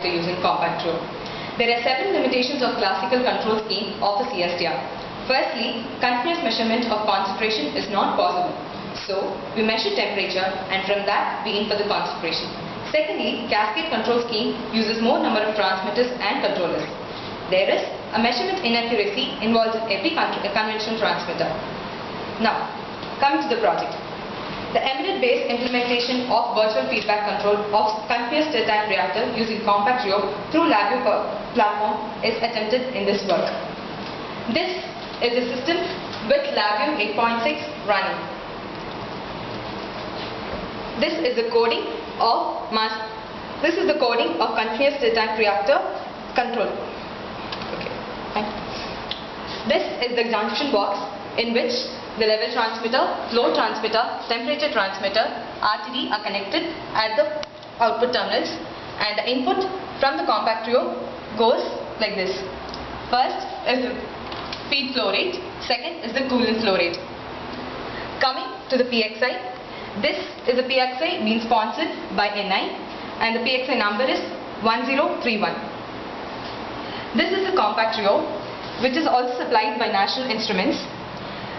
using compact row. There are several limitations of classical control scheme of a CSTR. Firstly, continuous measurement of concentration is not possible. So, we measure temperature and from that we infer the concentration. Secondly, cascade control scheme uses more number of transmitters and controllers. There is a measurement inaccuracy involved in every conventional transmitter. Now, coming to the project. The embedded-based implementation of virtual feedback control of continuous stir-tank reactor using compact Rio through LabVIEW platform is attempted in this work. This is a system with LabVIEW 8.6 running. This is the coding of continuous stir-tank reactor control. Okay, fine. This is the junction box in which the level transmitter, flow transmitter, temperature transmitter, RTD are connected at the output terminals, and the input from the compact Rio goes like this. First is the feed flow rate, second is the coolant flow rate. Coming to the PXI, this is a PXI being sponsored by NI and the PXI number is 1031. This is the compact Rio which is also supplied by National Instruments.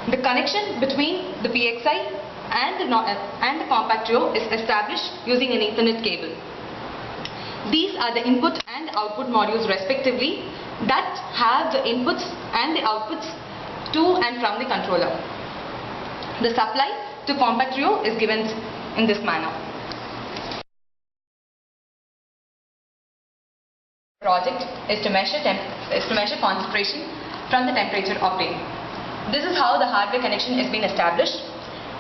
The connection between the PXI and the compact Rio is established using an Ethernet cable. These are the input and output modules respectively that have the inputs and the outputs to and from the controller. The supply to compact Rio is given in this manner. Project is to measure concentration from the temperature obtained. This is how the hardware connection is being established.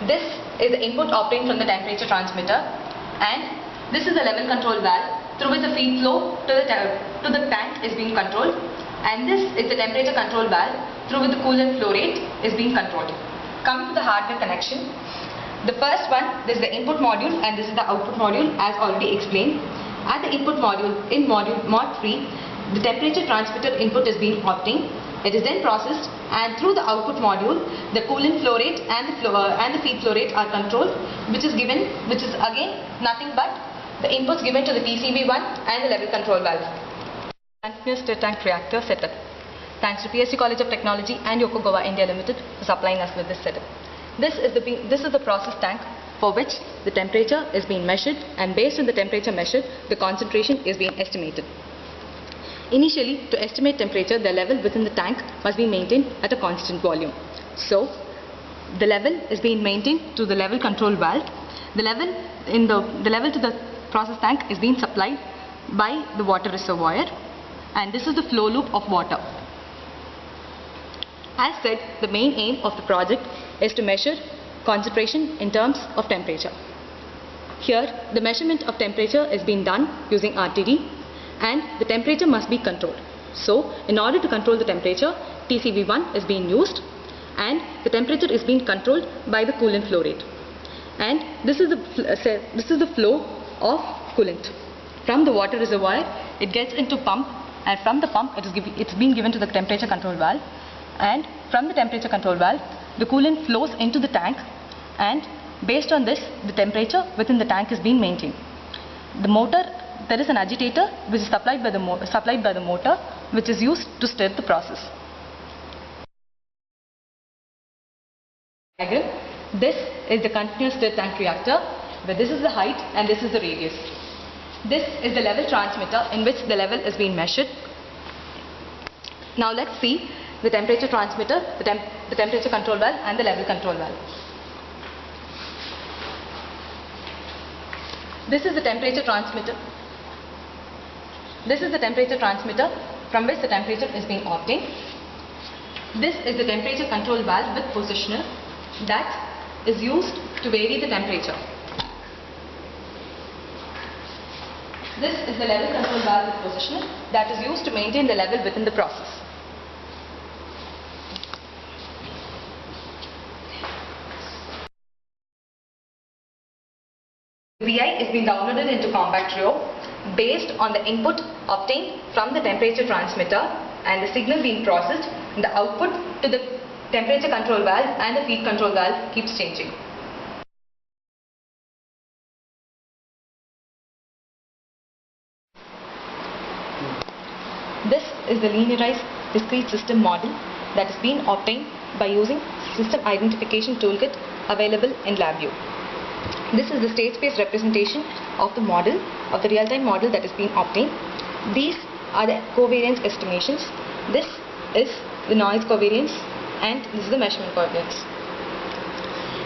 This is the input obtained from the temperature transmitter, and this is the level control valve through which the feed flow to the tank is being controlled, and this is the temperature control valve through which the coolant flow rate is being controlled. Coming to the hardware connection, the first one, this is the input module and this is the output module as already explained. At the input module, in module mod 3, the temperature transmitter input is being obtained. It is then processed, and through the output module, the coolant flow rate and the feed flow rate are controlled, which is again nothing but the inputs given to the PCB1 and the level control valve. Continuous stir-tank reactor setup. Thanks to PSC College of Technology and Yokogawa India Limited for supplying us with this setup. This is the process tank for which the temperature is being measured, and based on the temperature measured, the concentration is being estimated. Initially, to estimate temperature, the level within the tank must be maintained at a constant volume. So, the level is being maintained to the level control valve. The level to the process tank is being supplied by the water reservoir, and this is the flow loop of water. As said, the main aim of the project is to measure concentration in terms of temperature. Here, the measurement of temperature is being done using RTD, and the temperature must be controlled. So, in order to control the temperature, TCV1 is being used, and the temperature is being controlled by the coolant flow rate. And this is the flow of coolant from the water reservoir. It gets into pump, and from the pump it's being given to the temperature control valve, and from the temperature control valve, the coolant flows into the tank, and based on this, the temperature within the tank is being maintained. The motor, there is an agitator which is supplied by the motor, which is used to stir the process. Diagram. This is the continuous stir-tank reactor, where this is the height and this is the radius. This is the level transmitter in which the level is being measured. Now let's see the temperature transmitter, the temperature control valve and the level control valve. This is the temperature transmitter. This is the temperature transmitter from which the temperature is being obtained. This is the temperature control valve with positioner that is used to vary the temperature. This is the level control valve with positioner that is used to maintain the level within the process. VI is being downloaded into compact Rio based on the input obtained from the temperature transmitter and the signal being processed. The output to the temperature control valve and the feed control valve keeps changing. This is the linearized discrete system model that has been obtained by using system identification toolkit available in LabVIEW. This is the state space representation of the model, of the real-time model that has been obtained. These are the covariance estimations. This is the noise covariance and this is the measurement covariance.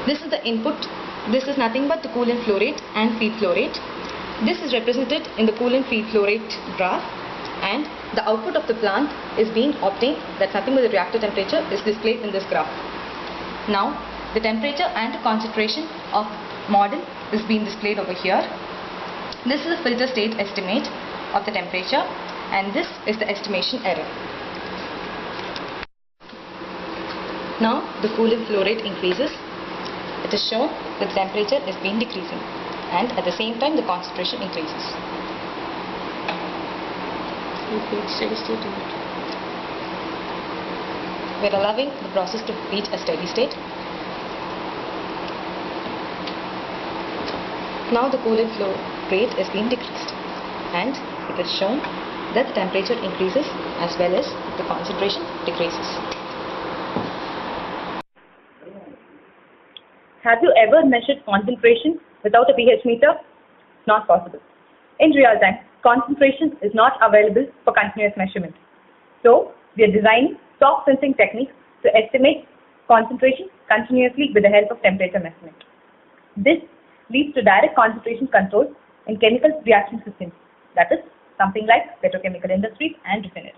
This is the input. This is nothing but the coolant flow rate and feed flow rate. This is represented in the coolant feed flow rate graph, and the output of the plant is being obtained, that's nothing but the reactor temperature, is displayed in this graph. Now the temperature and the concentration of model is being displayed over here. This is a filter state estimate of the temperature, and this is the estimation error. Now the coolant flow rate increases. It is shown that the temperature is being decreasing, and at the same time the concentration increases. We are allowing the process to reach a steady state. Now the coolant flow rate is being decreased, and it is shown that the temperature increases as well as the concentration decreases. Have you ever measured concentration without a pH meter? Not possible. In real time, concentration is not available for continuous measurement. So, we are designing soft sensing techniques to estimate concentration continuously with the help of temperature measurement. This leads to direct concentration control in chemical reaction systems, that is, something like petrochemical industries and refineries.